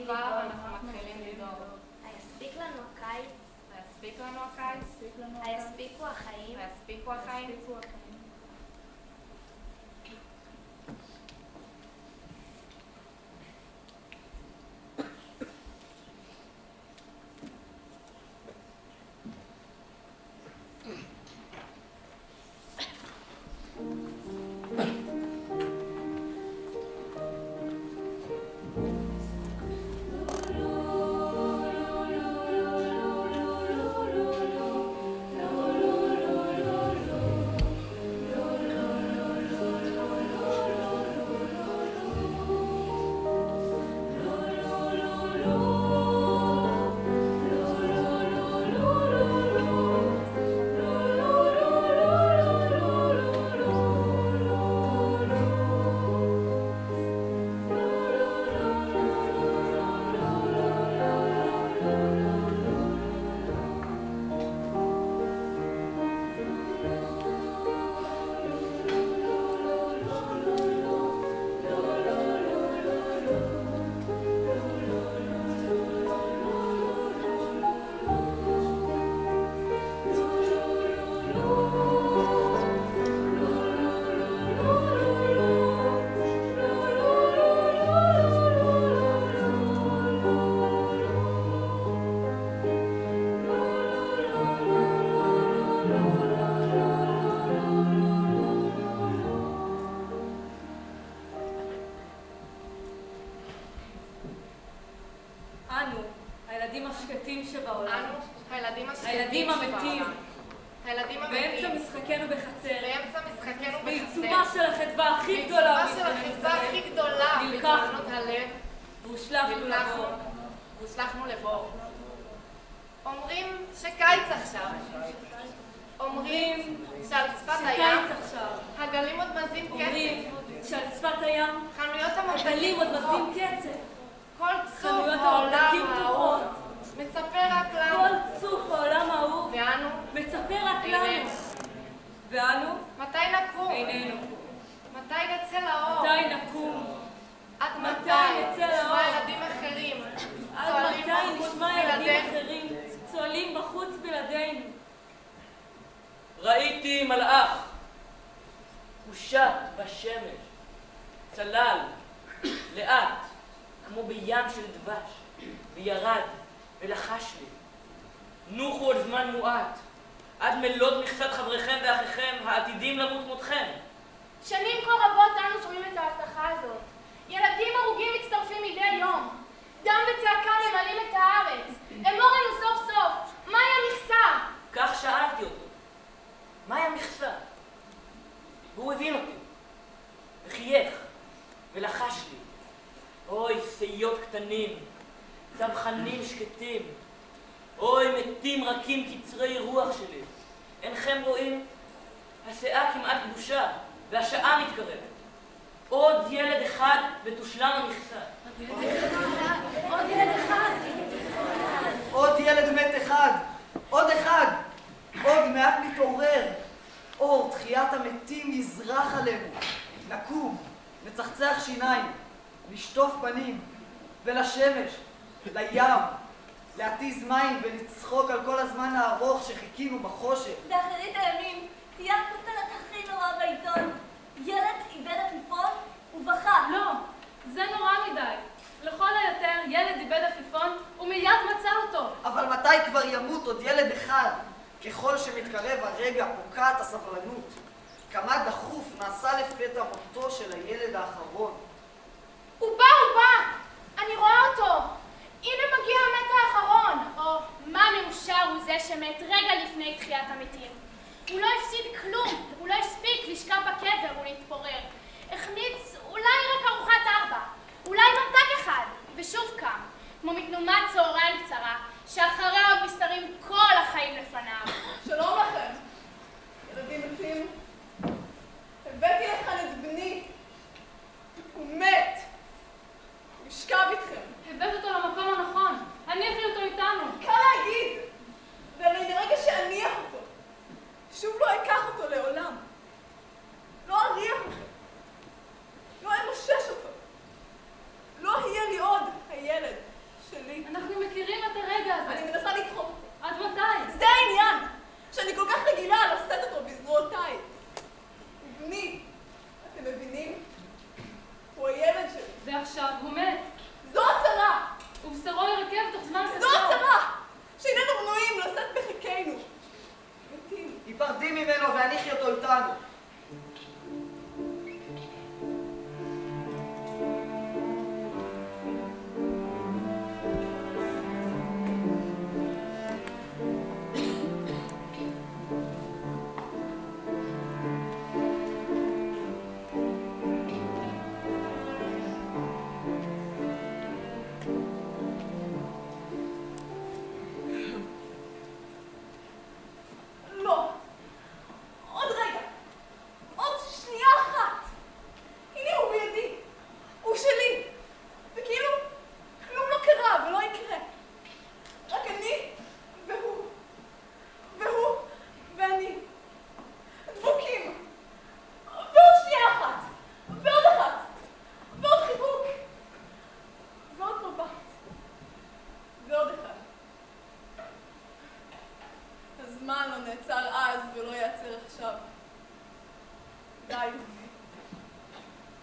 אנחנו מתחילים לדאוג. היספיק לנו הקיץ? היספיק לנו הקיץ? היספיקו החיים? היספיקו החיים? הילדים השקטים שבעולם. הילדים המתים. באמצע משחקנו בחצר. משחקנו בעיצומה של החדווה הכי גדולה. נלקחנו הלב. והושלכנו לבור. אומרים שקיץ עכשיו. אומרים שעל שפת הים הגלים עוד מזים קצב. שעל שפת הים חנויות הגלים עוד מזים קצב. כל צוף העולם האהוב מצפה רק לנו. כל צוף העולם האהוב ואנו מצפה רק לנו. ואנו מתי נקום? איננו. מתי נצא לאור? מתי נקום? עד מתי נצא לאור? נשמע ילדים אחרים עד מתי נשמע ילדים אחרים צועלים בחוץ בלעדינו? ראיתי מלאך, הושט בשמש, צלל, לאט, כמו בים של דבש, וירד ולחש לי. נוחו עוד זמן מועט, עד מלאת מכסת חבריכם ואחיכם העתידים למות מותכם. שנים כה רבות אנו שומעים את ההבטחה הזאת. ילדים הרוגים מצטרפים מדי יום. דם וצעקה ממלאים את הארץ. אמור לנו סוף סוף, מהי המכסה? כך שאלתי אותו, מהי המכסה? והוא הבין אותי, וחייך, ולחש לי. אוי, שיות קטנים, צווחנים שקטים, אוי, מתים רכים קצרי רוח שלי. אינכם רואים? השעה כמעט גבושה, והשעה מתקרבת. עוד ילד אחד ותושלם המכסה. עוד ילד אחד. עוד ילד מת אחד. עוד אחד. עוד מעט מתעורר. אור תחיית המתים יזרח עלינו. נקום, נצחצח שיניים, נשטוף פנים, ולשמש, לים, להתיז מים ולצחוק על כל הזמן הארוך שחיכינו בחושך. באחרית הימים תהיה הכותרת הכי נורא בעיתון. ילד איבד עפיפון ובכה. לא, זה נורא מדי. לכל היותר ילד איבד עפיפון ומיד מצא אותו. אבל מתי כבר ימות עוד ילד אחד? ככל שמתקרב הרגע פוקעת הסבלנות. כמה דחוף נעשה לפתע מותו של הילד האחרון. הוא בא! אני רואה אותו! הנה מגיע המת האחרון! או מה מאושר הוא זה שמת רגע לפני תחיית המתים. הוא לא הפסיד כלום, הוא לא הספיק לשכב בקבר ולהתפורר. החמיץ אולי רק ארוחת 4, אולי ממתק אחד, ושוב קם, כמו מתנומת צהריים קצרה, שאחריה עוד מסתרים כל החיים לפניו. שלום לכם, ילדים מתים. הבאתי לכאן את בני. הוא מת. הוא ישכב איתכם. הבאת אותו למקום הנכון. הניחי אותו איתנו. קל להגיד. והרי לרגע שאניח אותו, שוב לא אקח אותו לעולם. לא אריח אותו. לא אמשש אותו. לא יהיה לי עוד הילד. תיפרדי ממנו והניחי אותו איתנו. לא. עוד רגע. עוד שנייה אחת. הנה הוא בידי. הוא שלי. וכאילו, כלום לא קרה ולא יקרה. רק אני והוא. והוא ואני. דבוקים. ועוד שנייה אחת. ועוד אחת. ועוד חיבוק. ועוד מבט. ועוד אחד. הזמן לא נעצר אז ולא יעצר עכשיו. די,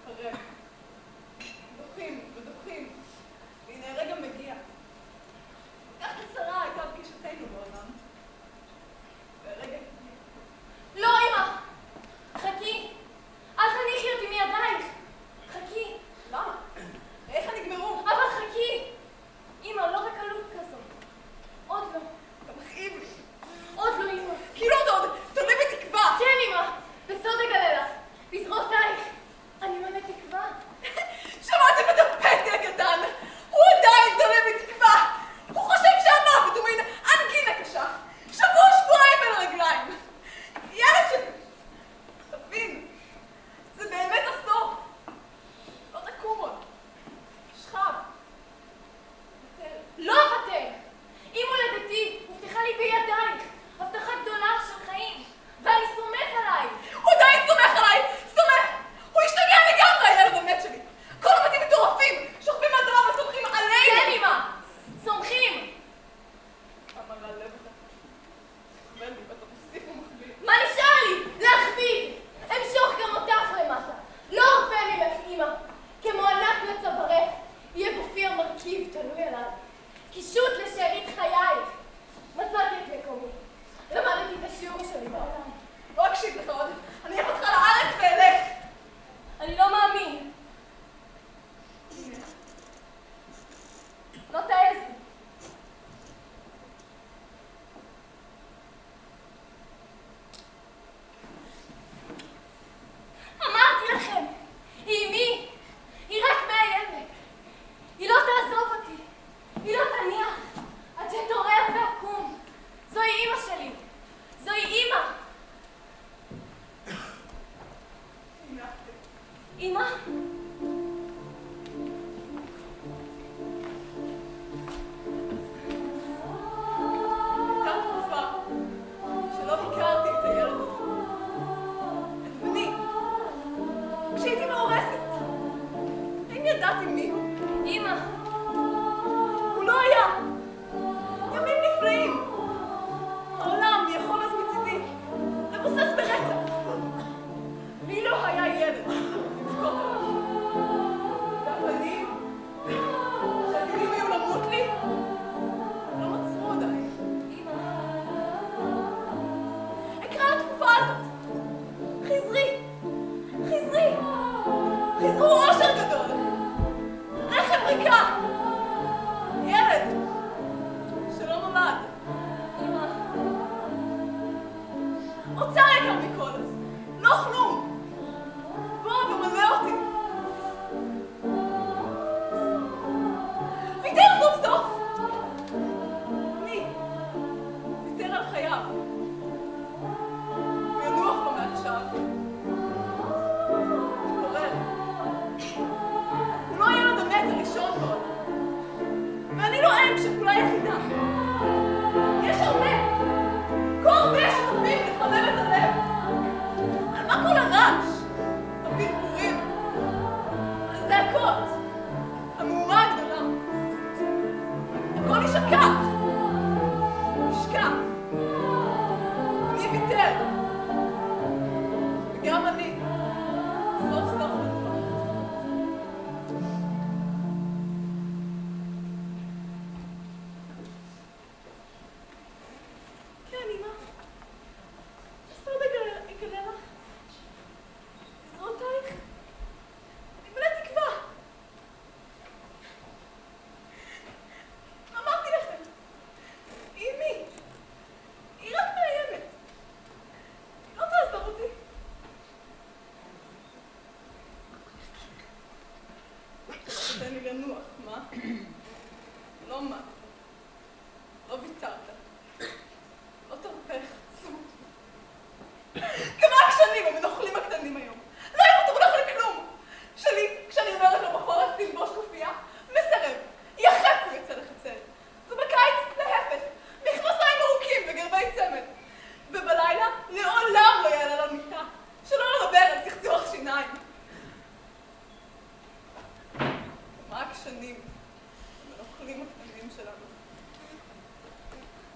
הרי דוחים ודוחים, והנה הרגע מגיע. כך קצרה הייתה פגישתנו בעולם. והרגע הגיע. לא, אמא! חכי! אל תניחי אותי מידייך! חכי! למה? איך נגמרו? אבל חכי! אמא, לא בקלות כזו. עוד לא. אתה מכאיב לי. עוד לא, אמא. כאילו אתה עוד תולה בתקווה. כן, אמא! בסוד אגלה לך. בזרועותייך. אני מלא תקווה. שמעתם את הפתי הקטן? הוא עדיין תולה בתקווה. הוא חושב שהמוות הוא מין אנגינה קשה. שבועיים בין הרגליים. ילד שלי. תבין, זה באמת הסוף. לא תקום עוד. שכב. יותר. לא אוותר! אם הולדתי הובטחה לי בידייך. הבטחה גדולה של חיים. ואני סומך עליי. הוא עדיין סומך עליי! סומך! הוא השתגע לגמרי, הילד המת שלי! כל הבתים מטורפים! שוכבים מהדרה וסומכים עלינו! כן, אמא! סומכים! אמרה לב אותה. תכבל לי ואתה מוסיף ומכביד. מה נשאר לי? להכביד! אמשוך גם אותך למטה. לא הרבה ממך, אמא. כמו ענק לצווארך, יהיה גופי המרכיב תלוי עליי. קישוט לשארית חייך. מצאתי את מקומי. למדתי את השיעור שלי בעולם. לא אקשיב לך עוד. אני אקח אותך לארץ ואלך. אני לא מאמין. לא תעז לי. אמרתי לכם, היא אמי. היא רק מאיימת. היא לא תעזוב אותי. היא לא תניח עד שתעורר ואקום. זוהי אמא שלי. זוהי אמא. אמא? הייתה תקופה שלא הכרתי את הילד הזה. את בני. כשהייתי מאורסת. האם ידעתי מי הוא? אמא. הוא לא היה. ימים נפלאים. העולם יכול אז מצידי לבוסס ברצח. מי לא היה ילד? לזכות עליו. והפנים שהטילים היו למות לי לא נוצרו עדיין. אקרא לתקופה הזאת. חזרי. חזרי. חזרו אושר גדול. רחם ריקה. ילד שלא נולד. אמא. אוצר יקר מכל. לא כלום. בוא ומלא אותי. ויתר סוף סוף. אני ויתר על חייו. וינוח לו מעכשיו. תתעורר. הוא לא הילד המת הראשון בעולם. ואני לא אם שכולה יחידה. יש הרבה. כה הרבה שותפים לחמם את הלב. על מה כל שנים, הנוכלים הקטנים שלנו.